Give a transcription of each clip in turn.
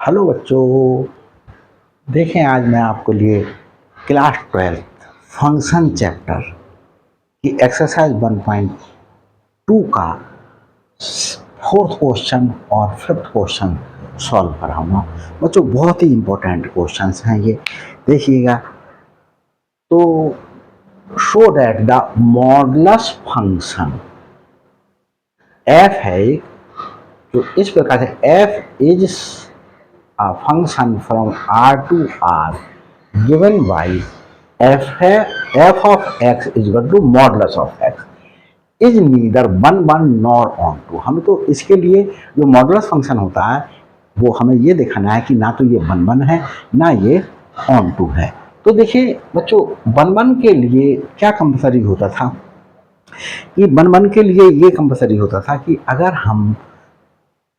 Hello बच्चों, देखें आज मैं आपको लिए क्लास 12 फंक्शन चैप्टर की एक्सरसाइज 1.2 का फोर्थ क्वेश्चन और फिफ्थ क्वेश्चन सॉल्व कराऊंगा। बच्चों बहुत ही इंपॉर्टेंट क्वेश्चंस हैं ये, देखिएगा। तो show that the modulus function F है जो इस प्रकार से F is a function from R to R given by f of x is equal to modulus of x is neither 1 nor on 2। हमें तो इसके लिए जो मॉडुलस फंक्शन होता है वो हमें ये दिखाना है कि ना तो ये 1 है ना ये ऑन 2 है। तो देखिए बच्चों, 1 के लिए क्या कंपलसरी होता था कि 1 के लिए ये कंपलसरी होता था कि अगर हम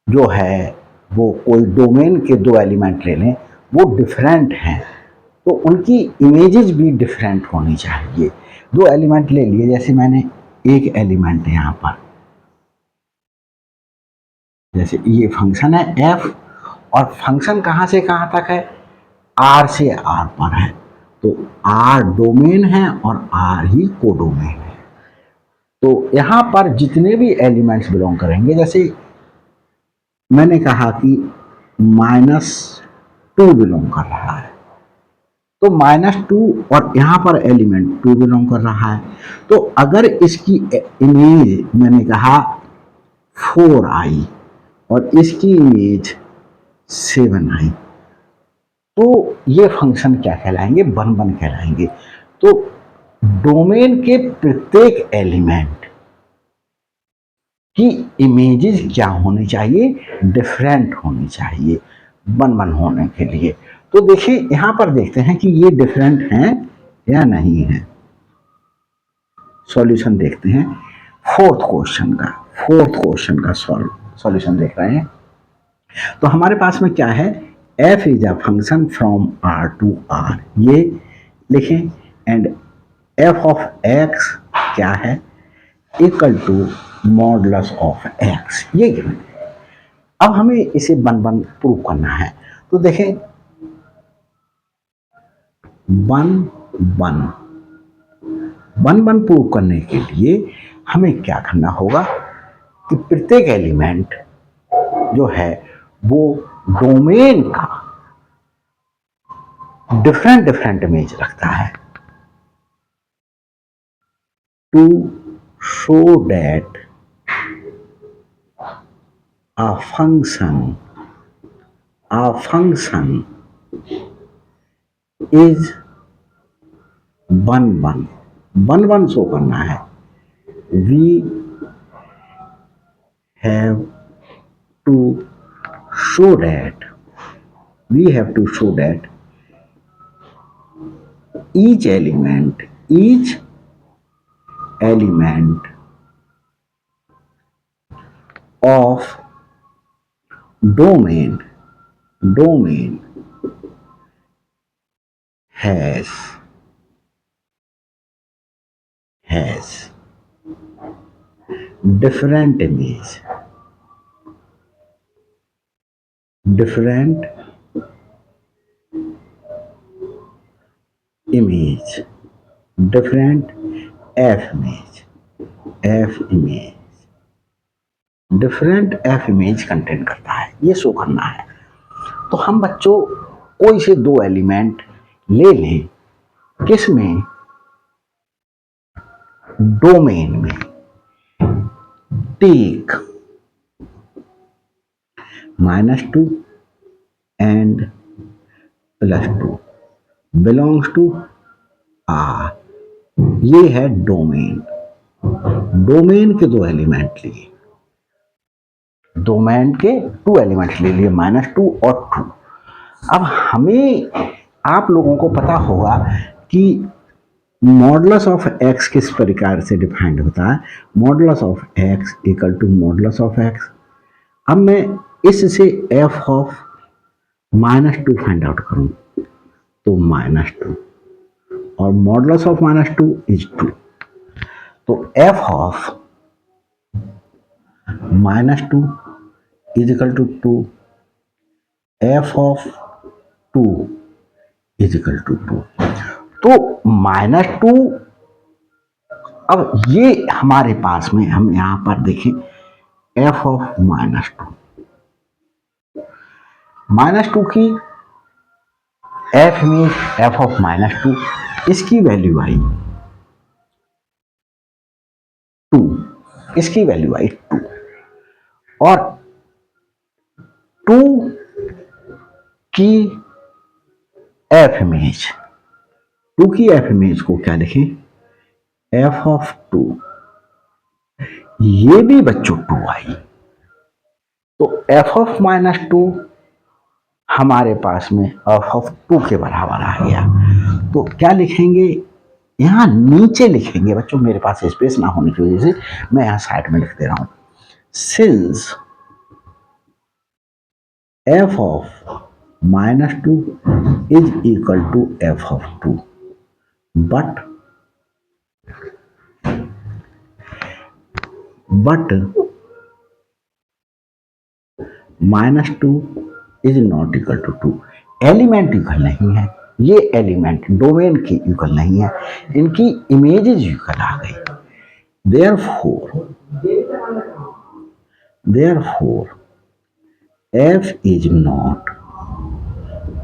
जो है वो कोई डोमेन के दो एलिमेंट ले लें, वो डिफरेंट हैं तो उनकी इमेजेस भी डिफरेंट होनी चाहिए। दो एलिमेंट ले लिए, जैसे मैंने एक एलिमेंट यहाँ पर, जैसे ये फंक्शन है f और फंक्शन कहाँ से कहाँ तक है, r से r पर है, तो r डोमेन है और r ही कोडोमेन है। तो यहाँ पर जितने भी एलिमेंट्स बिलोंग करेंगे, जैसे मैंने कहा कि -2 बिलोंग कर रहा है, तो -2 और यहाँ पर एलिमेंट 2 बिलोंग कर रहा है, तो अगर इसकी इमेज मैंने कहा 4 आई और इसकी इमेज 7 आई, तो ये फंक्शन क्या कहलाएंगे, 1 कहलाएंगे। तो डोमेन के प्रत्येक एलिमेंट की इमेजेस क्या होनी चाहिए, डिफरेंट होनी चाहिए 1 होने के लिए। तो देखिए यहां पर देखते हैं कि ये डिफरेंट हैं या नहीं है। सॉल्यूशन देखते हैं फोर्थ क्वेश्चन का सॉल्यूशन देख रहे हैं। तो हमारे पास में क्या है, f is a function from r to r, ये लिखें, एंड f ऑफ x क्या है, equal to modulus of x, ये गिवन है। अब हमें इसे 1 प्रूव करना है। तो देखें 1 प्रूव करने के लिए हमें क्या करना होगा कि प्रत्येक एलिमेंट जो है वो डोमेन का डिफरेंट इमेज रखता है, to show that a function is 1 show करना है। we have to show that each element of domain has different image, different f image contain करता है, ये शो करना है। तो हम बच्चों कोई से दो एलिमेंट ले लें, किसमें, डोमेन में। Take -2 and +2 belongs to R, ये है डोमेन के दो एलिमेंट लिए, डोमेन के 2 एलिमेंट ले लिए, -2 और 2। अब हमें, आप लोगों को पता होगा कि मॉडुलस ऑफ x किस प्रकार से डिफाइंड होता है, modulus of x equal to modulus of x। अब मैं इससे f ऑफ -2 फाइंड आउट करूं, तो -2 और मॉडुलस ऑफ -2 इज 2, तो f of -2 is equal to 2, f of two is equal to two. तो -2, अब ये हमारे पास में हम यहां पर देखें एफ ऑफ -2 की एफ में एफ ऑफ -2, इसकी वैल्यू आई 2, इसकी वैल्यू आई 2, और 2 की एफ इमेज, 2 की एफ इमेज को क्या लिखें, एफ ऑफ 2, ये भी बच्चों 2 आई। तो एफ ऑफ -2 हमारे पास में एफ ऑफ 2 के बराबर आ गया। तो क्या लिखेंगे, यहां नीचे लिखेंगे बच्चों, मेरे पास स्पेस ना होने की वजह से मैं यहां साइड में लिख दे रहा हूं, since f of -2 is equal to f of 2, but -2 is not equal to 2। Element equal नहीं है, ये एलिमेंट डोमेन के इक्वल नहीं है, इनकी इमेजेस इक्वल आ गई। therefore f is not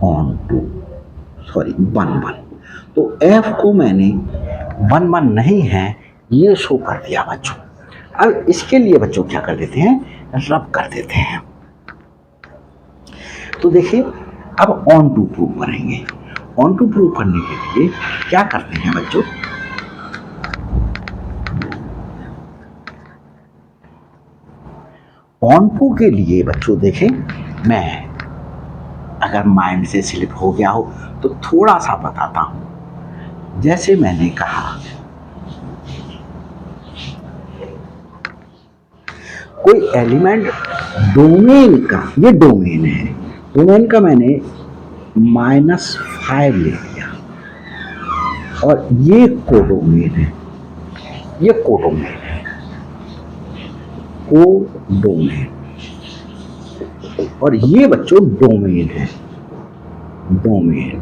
on to 1 तो f को मैंने 1 नहीं है ये शो कर दिया बच्चों। अब इसके लिए बच्चों क्या कर देते हैं, रब कर देते हैं। तो देखिए अब ऑन टू प्रूव करेंगे। ऑन टू प्रूव करने के लिए क्या करते हैं बच्चों, ऑन टू के लिए बच्चों देखें, मैं अगर माइंड से स्लिप हो गया हो तो थोड़ा सा बताता हूं। जैसे मैंने कहा कोई एलिमेंट डोमेन का, ये डोमेन है, डोमेन का मैंने -5 ले लिया, और ये कोडोमेन है, ये कोडोमेन है, कोडोमेन, और ये बच्चों डोमेन है, डोमेन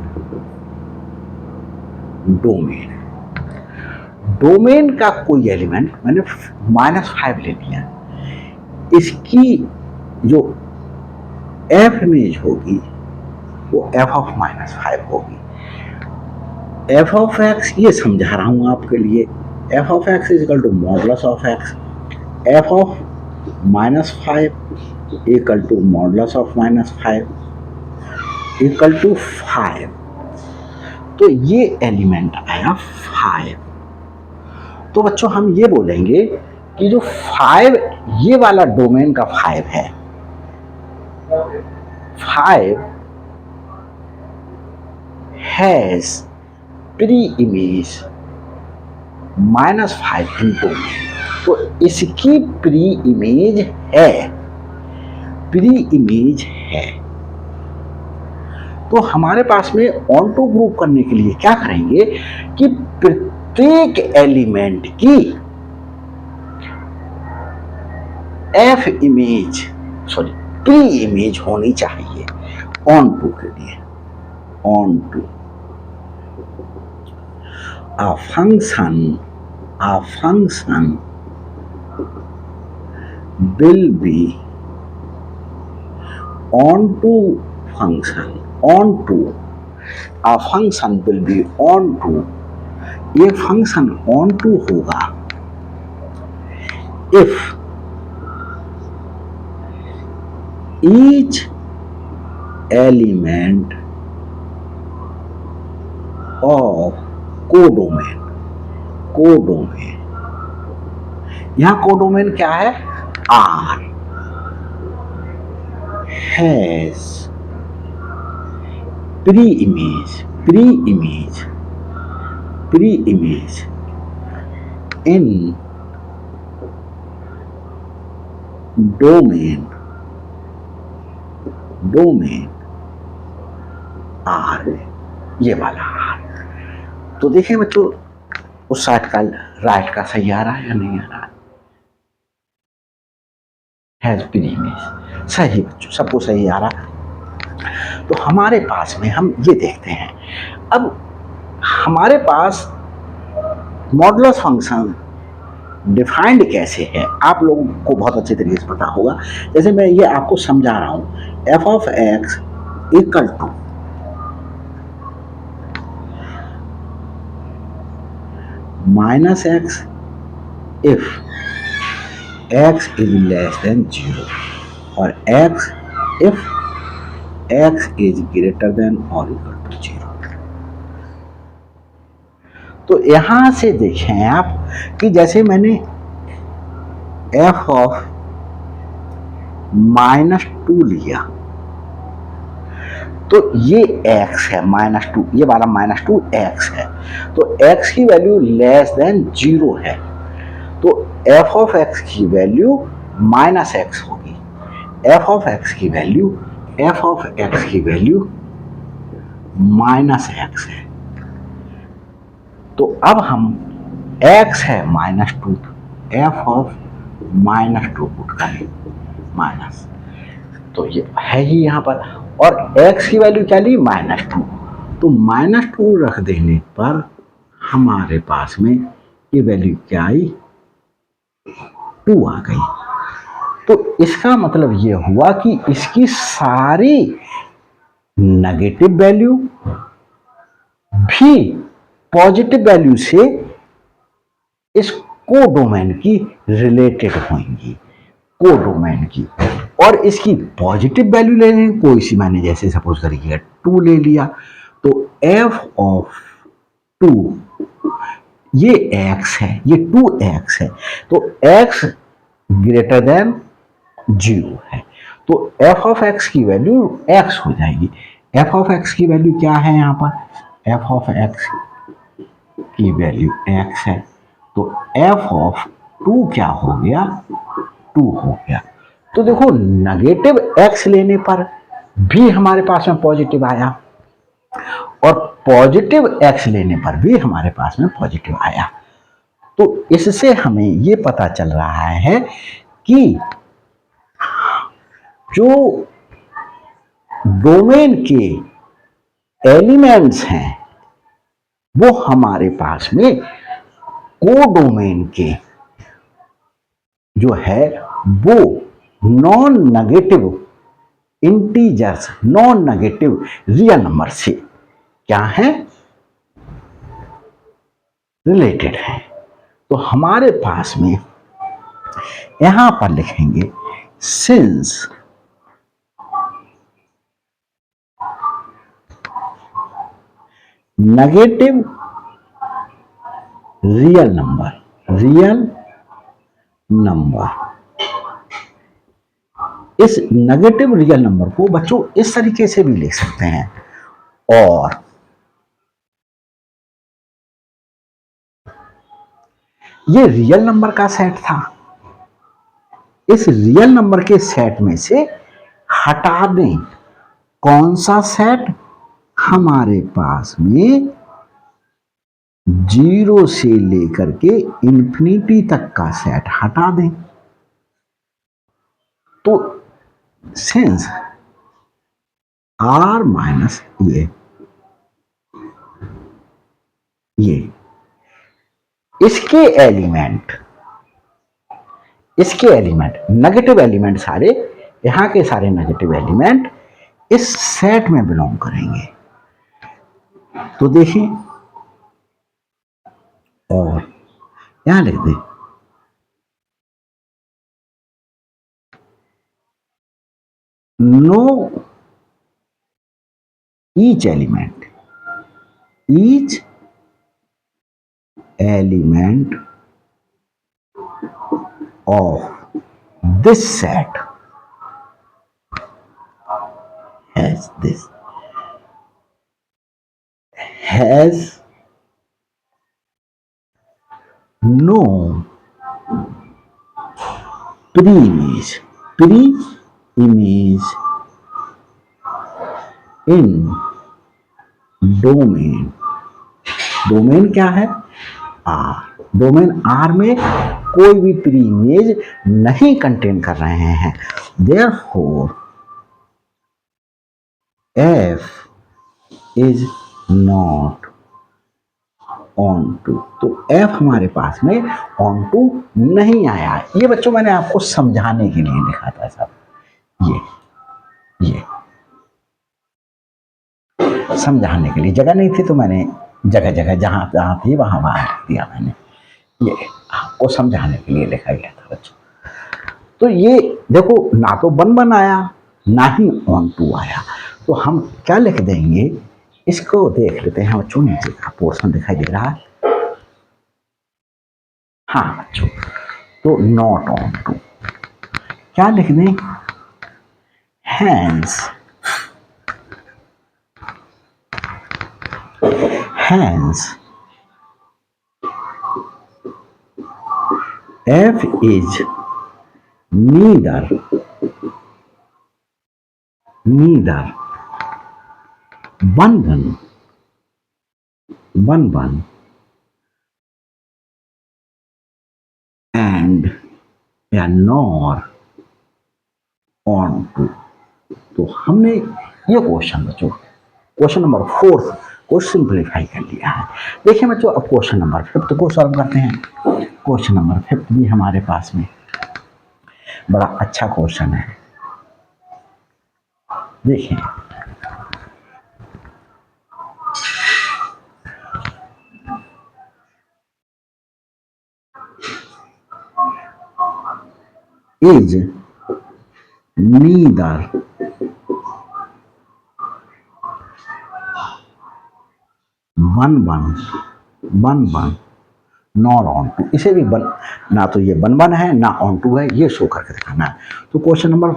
डोमेन डोमेन का कोई एलिमेंट मैंने -5 ले लिया, इसकी जो एफ इमेज होगी वो एफ ऑफ -5 होगी। एफ ऑफ एक्स ये समझा रहा हूं आपके लिए, f of x is equal to modulus of x, f of -5 equal to modulus of -5 equal to 5। तो ये एलिमेंट आया 5। तो बच्चों हम ये बोलेंगे कि जो 5 ये वाला डोमेन का 5 है, 5 has pre image -5 in domain. तो इसकी प्री इमेज है, प्री इमेज है। तो हमारे पास में ऑन टू प्रूव करने के लिए क्या करेंगे कि प्रत्येक एलिमेंट की एफ इमेज प्री इमेज होनी चाहिए ऑन टू के लिए। Onto a function will be onto function, onto a function will be onto, ये फंक्शन onto होगा if each element of codomain, codomain, यहां कोडोमेन क्या है, R, has pre image, preimage, pre image in domain, domain R, ये वाला are. तो देखिए बच्चों उस साइड का राइट का सही आ रहा है या नहीं आ रहा है, हैज प्री इमेज, सही बच्चों सबको सही आ रहा है। तो हमारे पास में हम ये देखते हैं, अब हमारे पास मॉडुलस फंक्शन डिफाइंड कैसे है आप लोगों को बहुत अच्छे तरीके से पता होगा। जैसे मैं ये आपको समझा रहा हूं, f of x equal to minus x if x is less than 0 और x if x is greater than और इक्वल टू 0। तो यहां से देखें आप कि जैसे मैंने एफ ऑफ -2 लिया, तो ये x है -2, ये वाला -2 x है, तो x की वैल्यू लेस देन 0 है, तो f ऑफ x की वैल्यू -x होगी। f ऑफ x की वैल्यू -x है। तो अब हम x है -2, f ऑफ -2 पुट करें माइनस, तो ये है ही यहाँ पर, और x की वैल्यू क्या ली -2, तो -2 रख देने पर हमारे पास में ये वैल्यू क्या आई 2 आ गई। तो इसका मतलब ये हुआ कि इसकी सारी नेगेटिव वैल्यू भी पॉजिटिव वैल्यू से इस कोडोमेन की रिलेटेड होंगी, कोडोमेन की, और इसकी पॉजिटिव वैल्यू ले लें कोई सी, मैंने जैसे सपोज करिए 2 ले लिया, तो f ऑफ 2 ये x है, ये 2x है, तो x ग्रेटर देन 0 है, तो f ऑफ x की वैल्यू x हो जाएगी। f ऑफ x की वैल्यू क्या है यहाँ पर, f ऑफ x की वैल्यू x है, तो f ऑफ 2 क्या हो गया 2 हो गया। तो देखो नेगेटिव x लेने पर भी हमारे पास में पॉजिटिव आया और पॉजिटिव x लेने पर भी हमारे पास में पॉजिटिव आया। तो इससे हमें ये पता चल रहा है कि जो डोमेन के एलिमेंट्स हैं वो हमारे पास में कोडोमेन के जो है वो non negative integers, non negative real number से क्या है रिलेटेड है। तो हमारे पास में यहां पर लिखेंगे सिंस नेगेटिव रियल नंबर, इस नेगेटिव रियल नंबर को बच्चों इस तरीके से भी लिख सकते हैं, और ये रियल नंबर का सेट था, इस रियल नंबर के सेट में से हटा दें कौन सा सेट, हमारे पास में 0 से लेकर के इंफिनिटी तक का सेट हटा दें। तो सिंस r माइनस ये इसके एलिमेंट नेगेटिव एलिमेंट, सारे यहां के सारे नेगेटिव एलिमेंट इस सेट में बिलोंग करेंगे। तो देखिए, और यहां लिख दें know each element of this set has no pre-image in domain क्या है R, डोमेन R में कोई भी प्री इमेज नहीं कंटेन कर रहे हैं। Therefore f is not onto, तो एफ हमारे पास में ऑन टू नहीं आया। ये बच्चों मैंने आपको समझाने के लिए लिखा था सब, ये समझाने के लिए, जगह नहीं थी तो मैंने जगह जगह जहां जहां थी वहां वहां लिख दिया मैंने, ये आपको समझाने के लिए लिखा गया था बच्चों। तो ये देखो, ना तो 1 आया ना ही ऑन टू आया, तो हम क्या लिख देंगे, इसको देख लेते हैं बच्चों, नीचे का पोर्शन दिखाई दे रहा है, हाँ बच्चों, तो नॉट ऑन टू क्या लिख दें, hence f is neither 1 and या नॉर ऑन टू। तो हमने ये क्वेश्चन बच्चों, क्वेश्चन नंबर 4 को सिंप्लीफाई कर लिया है। देखिए बच्चों, अब क्वेश्चन नंबर 5 को सॉल्व करते हैं। क्वेश्चन नंबर 5 भी हमारे पास में बड़ा अच्छा क्वेश्चन है। देखिए, is neither 1 nor onto, इसे भी ना तो ये 1 है ना ऑन टू है, ये शो करके दिखाना है। तो क्वेश्चन नंबर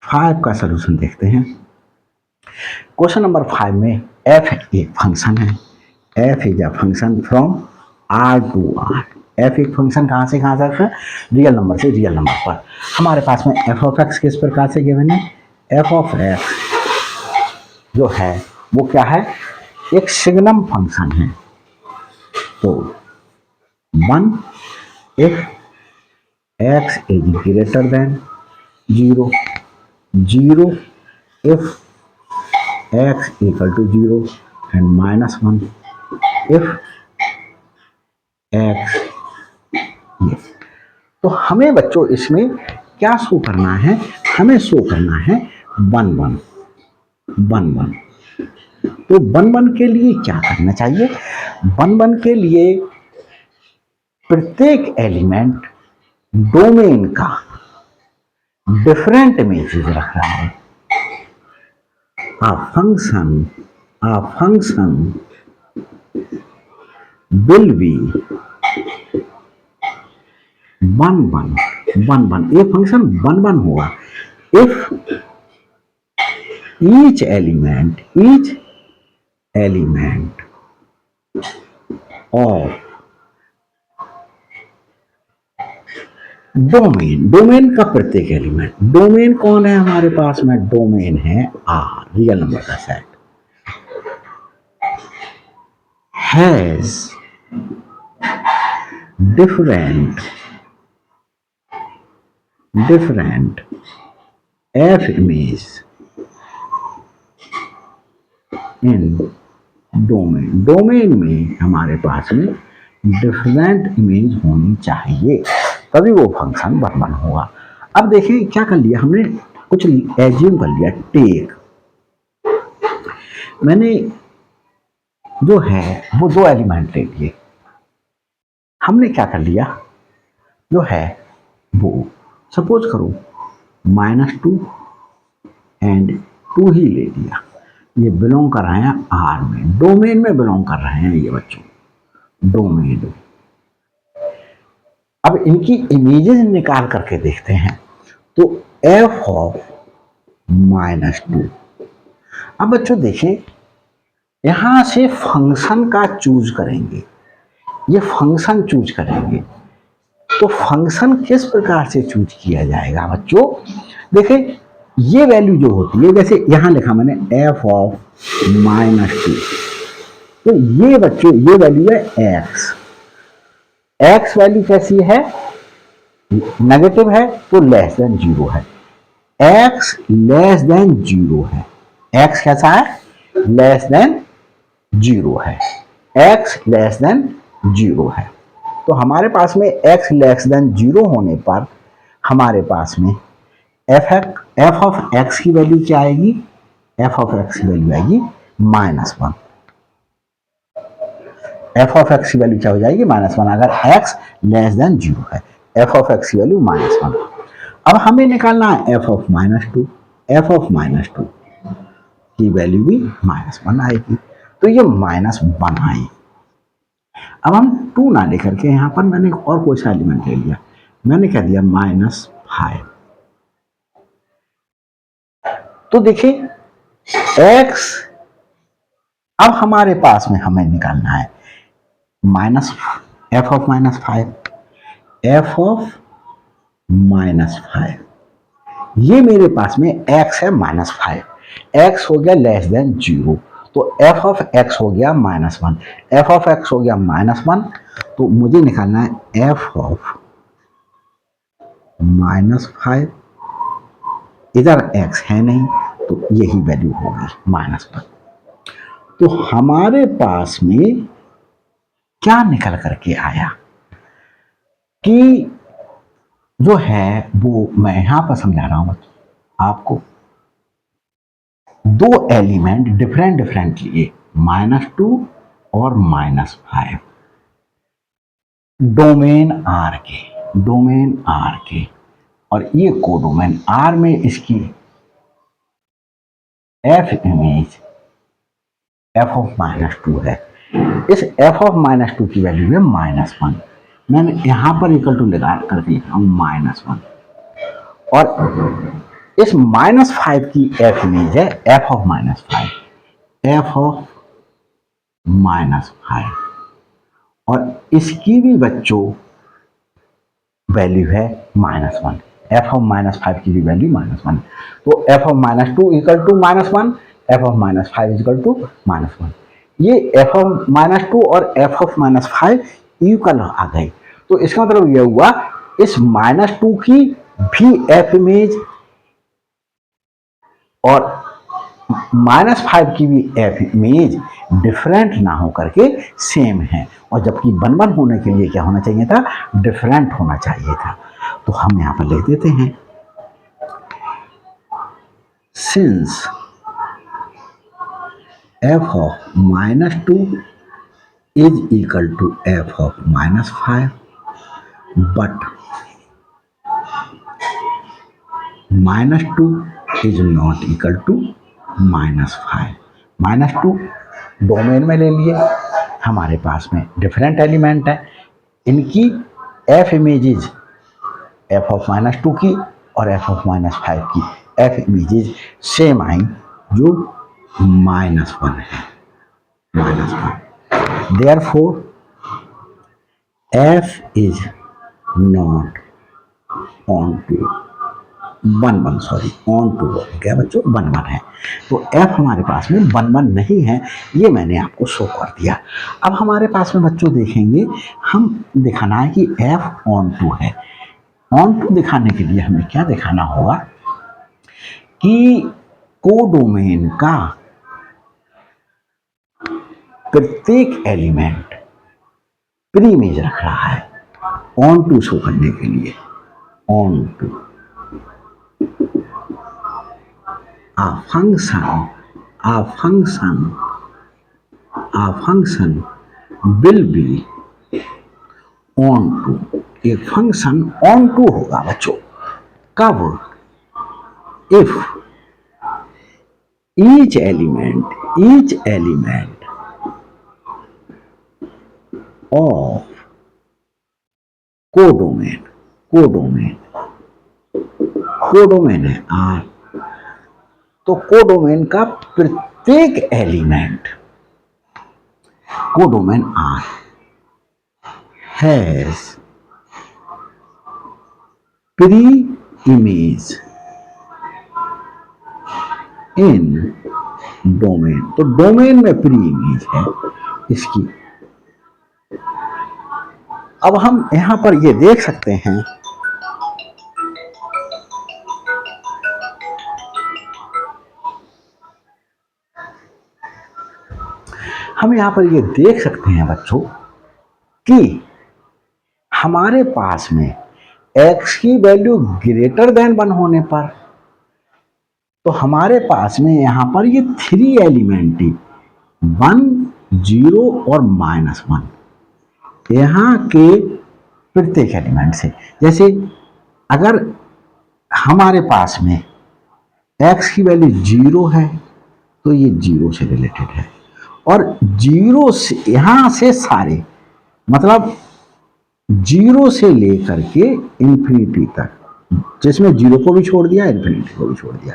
5 का सलूशन देखते हैं। क्वेश्चन नंबर 5 में एफ एक फंक्शन है, f is a function from R to R. F एक फंक्शन कहाँ से कहाँ तक है, रियल नंबर से रियल नंबर पर। हमारे पास में एफ ऑफ एक्स किस प्रकार से गिवन है, एफ ऑफ एक्स जो है वो क्या है, एक सिग्नम फंक्शन है। तो 1 if x is greater than 0, 0 if x equal to 0 and -1 if x. ये तो हमें बच्चों इसमें क्या शो करना है, हमें शो करना है 1 1। तो 1 के लिए क्या करना चाहिए, 1 के लिए प्रत्येक एलिमेंट डोमेन का डिफरेंट इमेजेस रख रहा है। A function will be 1 ये फंक्शन 1 होगा if each element of domain का प्रत्येक एलिमेंट, डोमेन कौन है हमारे पास में, डोमेन है आर, रियल नंबर का set, has different F image in domain में हमारे पास में डिफरेंट इमेज होनी चाहिए, तभी वो फंक्शन 1 होगा। अब देखिए क्या कर लिया हमने, कुछ एज्यूम कर लिया, टेक मैंने जो है वो 2 एलिमेंट ले लिए, हमने क्या कर लिया जो है वो सपोज करो -2 एंड 2 ही ले लिया, ये बिलोंग कर रहे हैं आर में, डोमेन में बिलोंग कर रहे हैं ये बच्चों, डोमेन। अब इनकी इमेजेस निकाल करके देखते हैं, तो एफ ऑफ -2। अब बच्चों देखिए, यहां से फंक्शन का चूज करेंगे, ये फंक्शन चूज करेंगे, तो फंक्शन किस प्रकार से चूज किया जाएगा बच्चों, देखिए ये वैल्यू जो होती है, जैसे यहां लिखा मैंने एफ ऑफ -2, तो ये बच्चों ये वैल्यू है एक्स, एक्स वैल्यू कैसी है, नेगेटिव है तो लेस देन 0 है, x लेस देन जीरो है, x कैसा है, लेस देन जीरो है, x लेस देन जीरो है। तो हमारे पास में x लेस देन जीरो होने पर हमारे पास में एफ ऑफ एक्स की वैल्यू क्या आएगी, एफ ऑफ एक्स की वैल्यू आएगी -1। एफ ऑफ एक्स की वैल्यू क्या हो जाएगी, -1, अगर x लेस देन जीरो है, एफ ऑफ एक्स की वैल्यू -1। अब हमें निकालना है एफ ऑफ -2, एफ ऑफ -2 की वैल्यू भी -1 आएगी, तो ये -1 आई। अब हम 2 ना लेकर के यहाँ पर मैंने और कोई सा एलिमेंट ले लिया, मैंने क्या दिया -5। तो देखिए x, अब हमारे पास में हमें निकालना है minus F of -5, F of -5, ये मेरे पास में x है -5, x हो गया लेस देन जीरो, तो एफ ऑफ x हो गया -1, एफ ऑफ x हो गया -1, तो मुझे निकालना है एफ ऑफ -5, इधर x है नहीं तो यही वैल्यू होगी -1। तो हमारे पास में क्या निकल करके आया कि जो है वो मैं यहां पर समझा रहा हूं आपको, दो एलिमेंट डिफरेंट लिए -2 और -5 डोमेन आर के, और ये कोडोमेन आर में इसकी एफ इमेज एफ ऑफ -2 है, इस एफ ऑफ -2 की वैल्यू है -1, मैंने यहां पर इक्वल टू लगा करके लिखा हूं -1, और इस -5 की एफ इमेज है एफ ऑफ -5, एफ ऑफ -5, और इसकी भी बच्चों वैल्यू है -1, एफ ऑफ -5 की भी वैल्यू -1, तो f of -2 equal to -1, f of -5 equal to -1, ये एफ ऑफ -2 और एफ ऑफ -5 इक्वल आ गए। तो इसका मतलब यह हुआ इस -2 की भी एफ इमेज और -5 की भी एफ इमेज डिफरेंट ना हो करके सेम है, और जबकि 1 होने के लिए क्या होना चाहिए था, डिफरेंट होना चाहिए था। तो हम यहां पर लिख देते हैं since f of -2 is equal to f of -5 but -2 is not equal to -5। -2 domain में ले लिए, हमारे पास में डिफरेंट एलिमेंट है, इनकी एफ इमेजेज एफ ऑफ -2 की और एफ ऑफ -5 की एफ इमेजेज सेम आई, जो -1 है, -1। Therefore f is not onto 1 sorry onto क्या बच्चों 1 है, तो एफ हमारे पास में 1 नहीं है, ये मैंने आपको शो कर दिया। अब हमारे पास में बच्चों देखेंगे, हम दिखाना है कि एफ ऑन टू है। ऑन टू दिखाने के लिए हमें क्या दिखाना होगा कि कोडोमेन का प्रत्येक एलिमेंट प्री इमेज रख रहा है, ऑन टू शो करने के लिए onto a function will be on to, एक फंक्शन ऑन टू होगा बच्चों कब, if each element of codomain है आर, तो कोडोमेन का प्रत्येक element codomain R has pre image in domain, तो डोमेन में प्री इमेज है इसकी। अब हम यहां पर ये देख सकते हैं यहां पर ये देख सकते हैं बच्चों कि हमारे पास में x की वैल्यू ग्रेटर देन 1 होने पर तो हमारे पास में यहां पर ये 3 एलिमेंट ही 1, 0 और -1 यहाँ के प्रत्येक एलिमेंट से। जैसे अगर हमारे पास में x की वैल्यू 0 है तो ये 0 से रिलेटेड है, और 0 से यहां से सारे मतलब 0 से लेकर के इंफिनिटी तक, जिसमें 0 को भी छोड़ दिया इंफिनिटी को भी छोड़ दिया,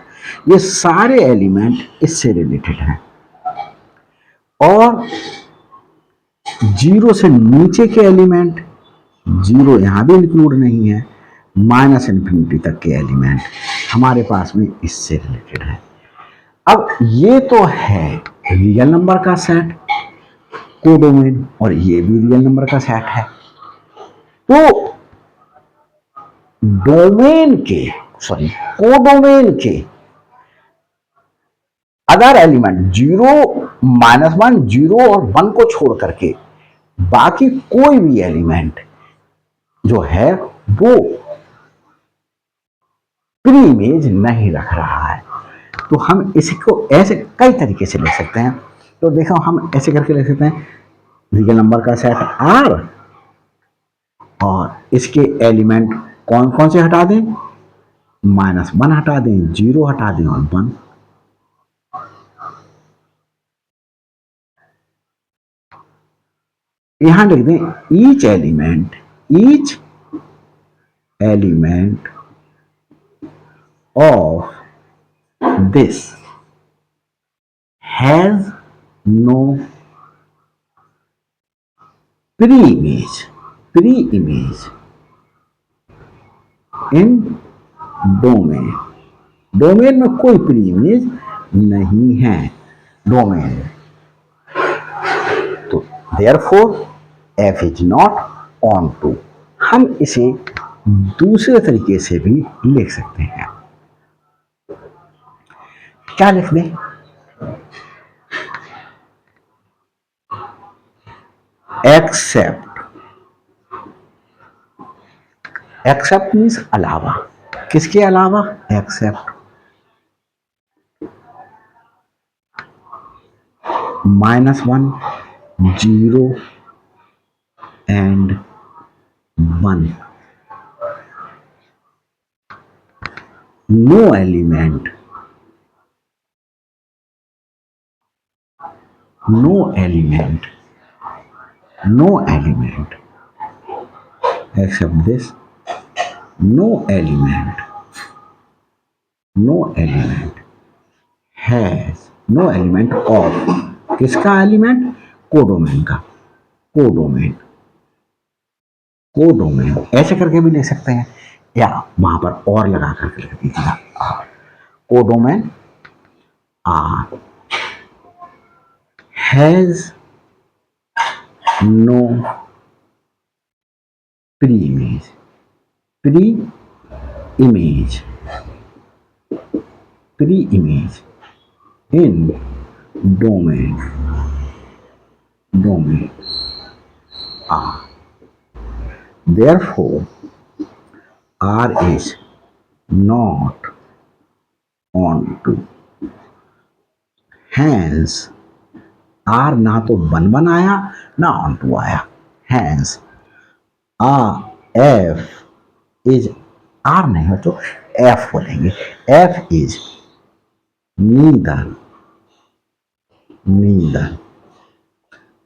ये सारे एलिमेंट इससे रिलेटेड हैं। और 0 से नीचे के एलिमेंट, 0 यहां भी इंक्लूड नहीं है, माइनस इंफिनिटी तक के एलिमेंट हमारे पास में इससे रिलेटेड है। अब ये तो है रियल नंबर का सेट कोडोमेन, और ये भी रियल नंबर का सेट है। तो कोडोमेन के अदर एलिमेंट 0, -1, 0 और 1 को छोड़ करके बाकी कोई भी एलिमेंट जो है वो प्री इमेज नहीं रख रहा है। तो हम इसको ऐसे कई तरीके से ले सकते हैं। तो देखो हम ऐसे करके ले सकते हैं, रियल नंबर का सेट R और इसके एलिमेंट कौन कौन से हटा दें, -1 हटा दें, 0 हटा दें और 1। यहां लिख दें each element of this has no pre image in domain में कोई प्री इमेज नहीं है डोमेन में। तो therefore f is not onto. हम इसे दूसरे तरीके से भी लिख सकते हैं। क्या लिख दें, एक्सेप्ट मीन्स अलावा, किसके अलावा, accept -1, 0 and 1, no element except this, no element of किसका एलिमेंट, कोडोमेन का, कोडोमेन ऐसे करके भी ले सकते हैं, या वहां पर और लगा करके लिख दीजिएगा, codomain R has no pre-image in domain R. Therefore, R is not onto. Hence, R ना तो 1 आया ना onto आया. Hence, F is R नहीं हो तो F बोलेंगे. F is neither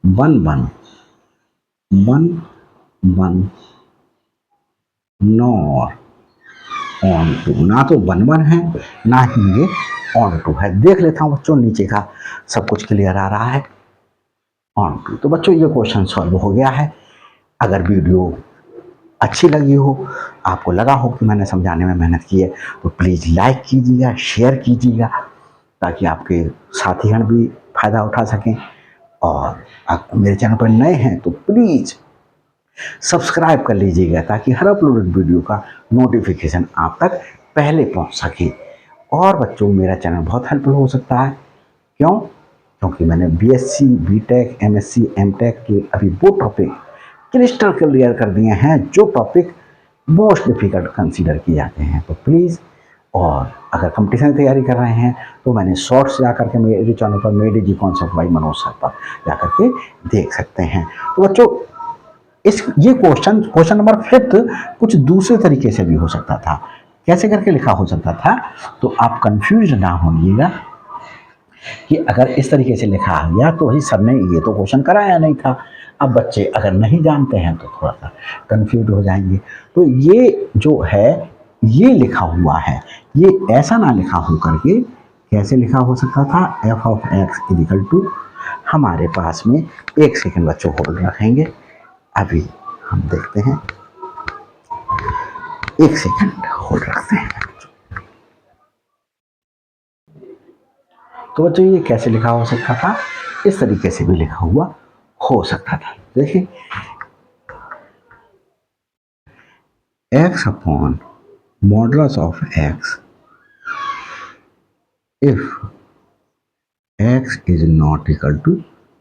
1 nor onto. ना तो 1 है ना ही ये onto है. देख लेता हूँ बच्चों, नीचे का सब कुछ क्लियर आ रहा है. onto. तो बच्चों ये क्वेश्चन सॉल्व हो गया है. अगर वीडियो अच्छी लगी हो, आपको लगा हो कि मैंने समझाने में मेहनत की है, तो प्लीज़ लाइक कीजिएगा, शेयर कीजिएगा, ताकि आपके साथीगण भी फ़ायदा उठा सकें. और आप मेरे चैनल पर नए हैं तो प्लीज़ सब्सक्राइब कर लीजिएगा, ताकि हर अपलोडेड वीडियो का नोटिफिकेशन आप तक पहले पहुंच सके. और बच्चों, मेरा चैनल बहुत हेल्पफुल हो सकता है. क्यों? क्योंकि मैंने बीएससी, बीटेक, एमएससी, एमटेक के अभी वो टॉपिक क्रिस्टल क्लियर कर दिए हैं जो टॉपिक मोस्ट डिफिकल्ट कंसीडर किए जाते हैं। तो प्लीज़, और अगर कंपटीशन की तैयारी कर रहे हैं तो मैंने शॉर्ट्स जा करके मेरे चैनल पर made G concept by Manoj sir पर जा करके देख सकते हैं। तो बच्चों, इस ये क्वेश्चन नंबर 5 कुछ दूसरे तरीके से भी हो सकता था। कैसे करके लिखा हो सकता था, तो आप कंफ्यूज ना होइएगा कि अगर इस तरीके से लिखा गया तो भाई सर ने ये तो क्वेश्चन कराया नहीं था। अब बच्चे अगर नहीं जानते हैं तो थोड़ा सा कंफ्यूज हो जाएंगे। तो ये जो है ये लिखा हुआ है, ये ऐसा ना लिखा हो करके कैसे लिखा हो सकता था, f of x is equal to, हमारे पास में 1 सेकेंड बच्चों होल्ड रखेंगे, अभी हम देखते हैं, 1 सेकेंड होल्ड रखते हैं। तो बच्चों ये कैसे लिखा हो सकता था, इस तरीके से भी लिखा हुआ हो सकता था। देखिए, x upon modulus of x if x is not equal to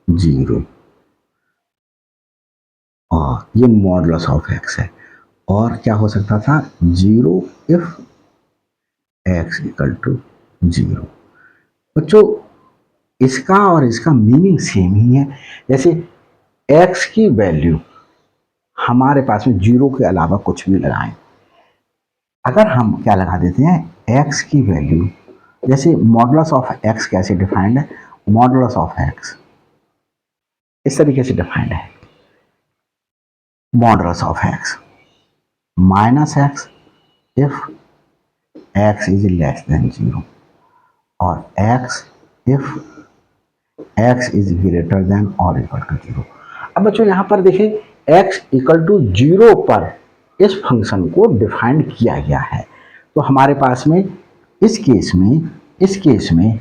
0, और ये मॉडुलस ऑफ x है, और क्या हो सकता था, 0 इफ x इक्वल टू 0। बच्चों इसका और इसका मीनिंग सेम ही है। जैसे x की वैल्यू हमारे पास में 0 के अलावा कुछ भी लगाएं, अगर हम क्या लगा देते हैं, x की वैल्यू, जैसे मॉडुलस ऑफ x कैसे डिफाइंड है, मॉडुलस ऑफ x इस तरीके से डिफाइंड है, modulus of x minus x if x is less than 0, और x if x is greater than और इक्वल टू 0। अब बच्चों यहाँ पर देखिए, x इक्वल टू 0 पर इस फंक्शन को डिफाइंड किया गया है। तो हमारे पास में इस केस में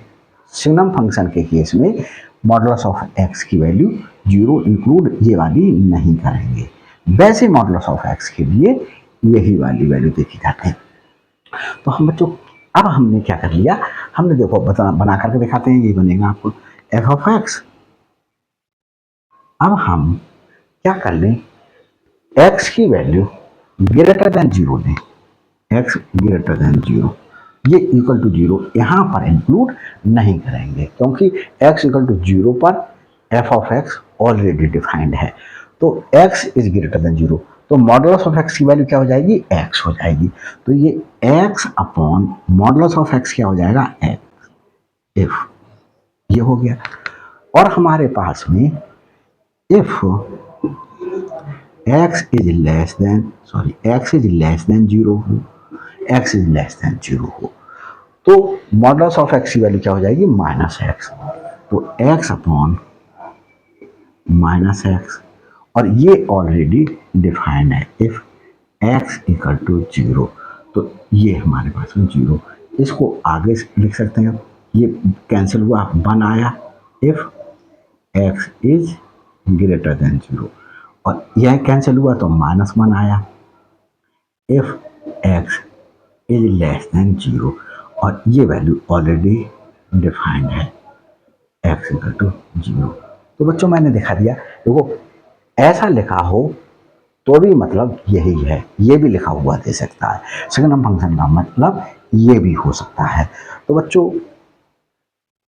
सिग्नम फंक्शन के केस में मॉडुलस ऑफ x की वैल्यू 0 इंक्लूड ये वाली नहीं करेंगे, वैसे मॉडुलस ऑफ x के लिए यही वाली वैल्यू देखी जाती है। तो हम बच्चों, अब हमने क्या कर लिया, हमने देखो बना करके दिखाते हैं, ये बनेगा आपको f ऑफ x। अब हम क्या कर लें, x की वैल्यू ग्रेटर देन 0 दें, x ग्रेटर देन 0, ये इक्वल टू 0 यहाँ पर इंक्लूड नहीं करेंगे, क्योंकि x इक्वल टू 0 पर f of x already defined है। तो x इज ग्रेटर देन 0, तो मॉडुलस ऑफ x की वैल्यू क्या हो जाएगी, x हो जाएगी। तो ये x upon modulus of x क्या हो जाएगा, x इफ, ये हो गया। और हमारे पास में if x is less than 0 हो, x इज लेस देन 0 हो, तो मॉडुलस ऑफ x की वैल्यू क्या हो जाएगी, माइनस x। तो x अपॉन माइनस x, और ये ऑलरेडी डिफाइंड है, इफ x इक्वल टू 0, तो ये हमारे पास में 0, इसको आगे लिख सकते हैं, ये कैंसिल हुआ, 1 आया, if x is greater than 0, और यह कैंसिल हुआ तो -1 आया, if x is less than 0, और ये वैल्यू ऑलरेडी डिफाइंड है, x इक्वल टू 0। तो बच्चों मैंने दिखा दिया, देखो ऐसा लिखा हो तो भी मतलब यही है, ये भी लिखा हुआ दे सकता है, सिग्नम फंक्शन का मतलब ये भी हो सकता है। तो बच्चों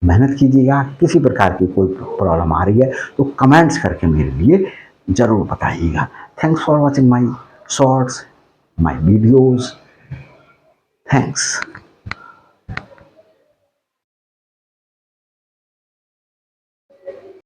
मेहनत कीजिएगा, किसी प्रकार की कोई प्रॉब्लम आ रही है तो कमेंट्स करके मेरे लिए ज़रूर बताइएगा। Thanks for watching my shorts, my videos, thanks.